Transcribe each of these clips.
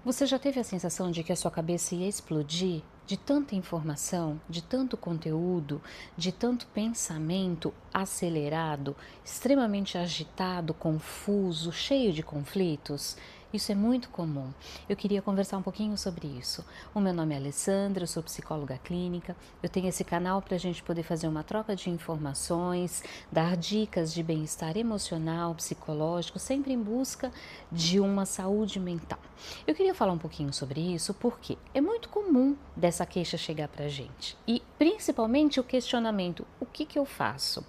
Você já teve a sensação de que a sua cabeça ia explodir de tanta informação, de tanto conteúdo, de tanto pensamento acelerado, extremamente agitado, confuso, cheio de conflitos? Isso é muito comum. Eu queria conversar um pouquinho sobre isso. O meu nome é Alessandra, eu sou psicóloga clínica. Eu tenho esse canal para a gente poder fazer uma troca de informações, dar dicas de bem-estar emocional, psicológico, sempre em busca de uma saúde mental. Eu queria falar um pouquinho sobre isso porque é muito comum dessa queixa chegar para a gente e principalmente o questionamento: o que eu faço?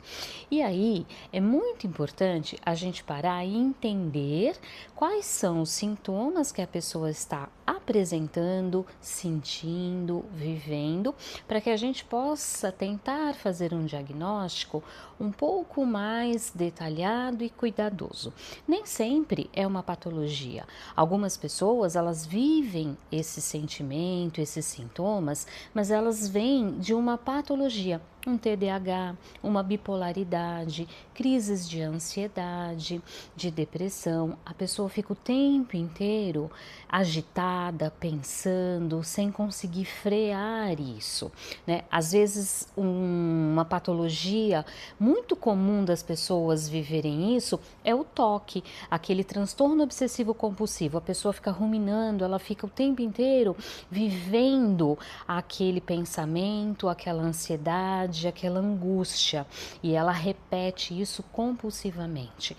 E aí é muito importante a gente parar e entender quais são os sintomas que a pessoa está apresentando, sentindo, vivendo, para que a gente possa tentar fazer um diagnóstico um pouco mais detalhado e cuidadoso. Nem sempre é uma patologia. Algumas pessoas, elas vivem esse sentimento, esses sintomas, mas elas vêm de uma patologia, um TDAH, uma bipolaridade, crises de ansiedade, de depressão. A pessoa fica o tempo inteiro agitada, pensando, sem conseguir frear isso, né? Às vezes, uma patologia muito comum das pessoas viverem isso é o TOC, aquele transtorno obsessivo compulsivo. A pessoa fica ruminando, ela fica o tempo inteiro vivendo aquele pensamento, aquela ansiedade, aquela angústia, e ela repete isso compulsivamente.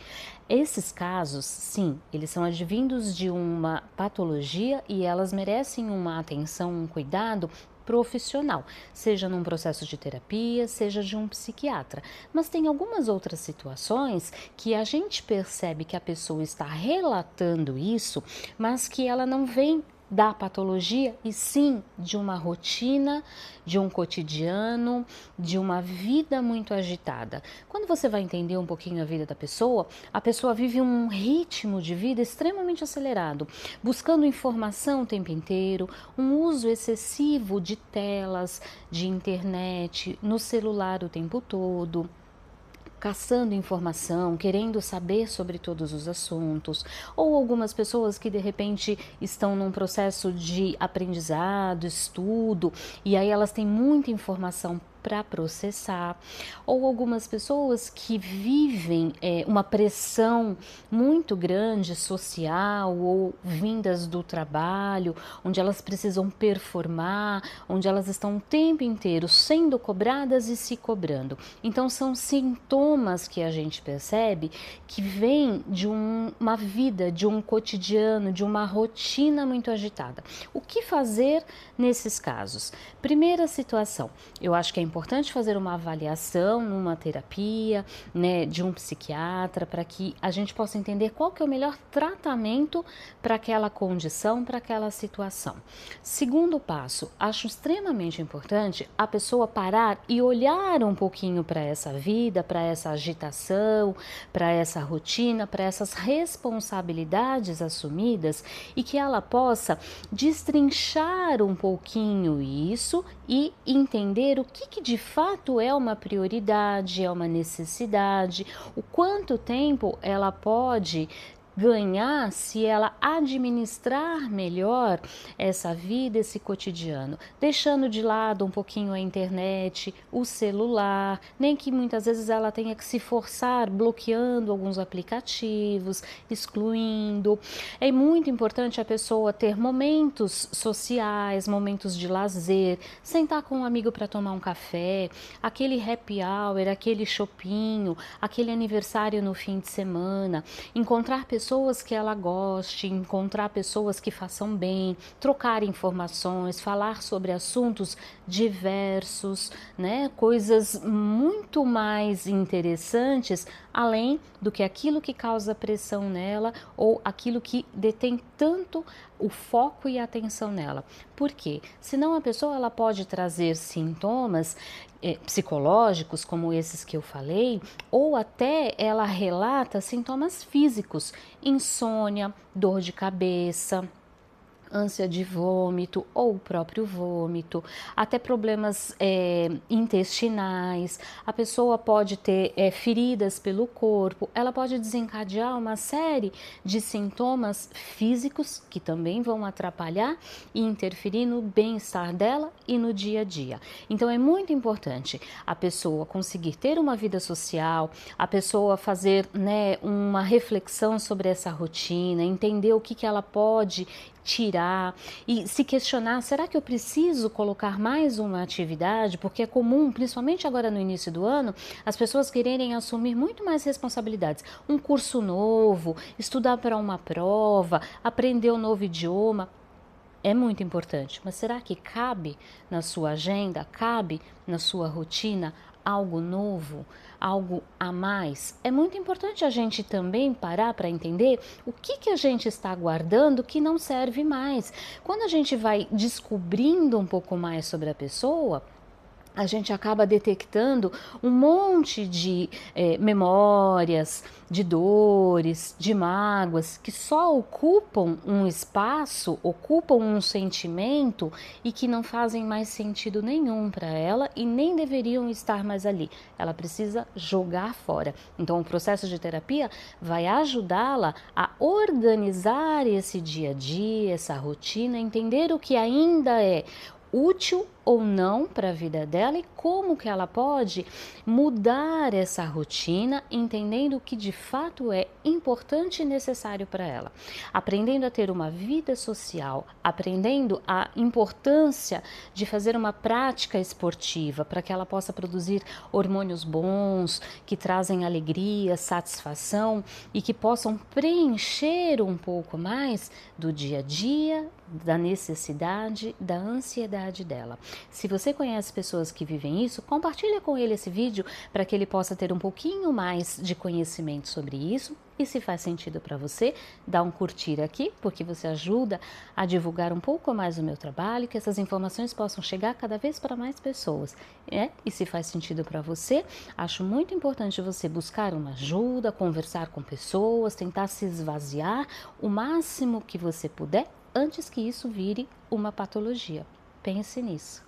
Esses casos, sim, eles são advindos de uma patologia e elas merecem uma atenção, um cuidado profissional, seja num processo de terapia, seja de um psiquiatra. Mas tem algumas outras situações que a gente percebe que a pessoa está relatando isso, mas que ela não vem da patologia e sim de uma rotina, de um cotidiano, de uma vida muito agitada. Quando você vai entender um pouquinho a pessoa vive um ritmo de vida extremamente acelerado, buscando informação o tempo inteiro, um uso excessivo de telas, de internet, no celular o tempo todo, caçando informação, querendo saber sobre todos os assuntos, ou algumas pessoas que de repente estão num processo de aprendizado, estudo, e aí elas têm muita informação para processar, ou algumas pessoas que vivem uma pressão muito grande social ou vindas do trabalho, onde elas precisam performar, onde elas estão o tempo inteiro sendo cobradas e se cobrando. Então são sintomas que a gente percebe que vêm de uma vida, de um cotidiano, de uma rotina muito agitada. O que fazer nesses casos? Primeira situação, eu acho que é importante fazer uma avaliação numa terapia, né, de um psiquiatra, para que a gente possa entender qual que é o melhor tratamento para aquela condição, para aquela situação. Segundo passo, acho extremamente importante a pessoa parar e olhar um pouquinho para essa vida, para essa agitação, para essa rotina, para essas responsabilidades assumidas e que ela possa destrinchar um pouquinho isso e entender o que de fato é uma prioridade, é uma necessidade, o quanto tempo ela pode ganhar se ela administrar melhor essa vida, esse cotidiano, deixando de lado um pouquinho a internet, o celular, nem que muitas vezes ela tenha que se forçar bloqueando alguns aplicativos, excluindo. É muito importante a pessoa ter momentos sociais, momentos de lazer, sentar com um amigo para tomar um café, aquele happy hour, aquele chopinho, aquele aniversário no fim de semana, encontrar pessoas que ela goste, encontrar pessoas que façam bem, trocar informações, falar sobre assuntos diversos, né? Coisas muito mais interessantes, além do que aquilo que causa pressão nela ou aquilo que detém tanto o foco e a atenção nela. Por quê? Senão a pessoa ela pode trazer sintomas psicológicos, como esses que eu falei, ou até ela relata sintomas físicos, insônia, dor de cabeça, ânsia de vômito ou o próprio vômito, até problemas intestinais, a pessoa pode ter feridas pelo corpo, ela pode desencadear uma série de sintomas físicos que também vão atrapalhar e interferir no bem-estar dela e no dia a dia. Então é muito importante a pessoa conseguir ter uma vida social, a pessoa fazer, né, uma reflexão sobre essa rotina, entender o que ela pode tirar e se questionar, será que eu preciso colocar mais uma atividade? Porque é comum, principalmente agora no início do ano, as pessoas quererem assumir muito mais responsabilidades. Um curso novo, estudar para uma prova, aprender um novo idioma. É muito importante, mas será que cabe na sua agenda, cabe na sua rotina algo novo, algo a mais? É muito importante a gente também parar para entender o que a gente está guardando que não serve mais. Quando a gente vai descobrindo um pouco mais sobre a pessoa, a gente acaba detectando um monte de memórias, de dores, de mágoas, que só ocupam um espaço, ocupam um sentimento e que não fazem mais sentido nenhum para ela e nem deveriam estar mais ali. Ela precisa jogar fora. Então, o processo de terapia vai ajudá-la a organizar esse dia a dia, essa rotina, entender o que ainda é útil ou não para a vida dela e como que ela pode mudar essa rotina, entendendo o que de fato é importante e necessário para ela, aprendendo a ter uma vida social, aprendendo a importância de fazer uma prática esportiva para que ela possa produzir hormônios bons, que trazem alegria, satisfação e que possam preencher um pouco mais do dia a dia, da necessidade, da ansiedade dela. Se você conhece pessoas que vivem isso, compartilha com ele esse vídeo para que ele possa ter um pouquinho mais de conhecimento sobre isso. E se faz sentido para você, dá um curtir aqui, porque você ajuda a divulgar um pouco mais o meu trabalho, que essas informações possam chegar cada vez para mais pessoas. E se faz sentido para você, acho muito importante você buscar uma ajuda, conversar com pessoas, tentar se esvaziar o máximo que você puder, antes que isso vire uma patologia. Pense nisso.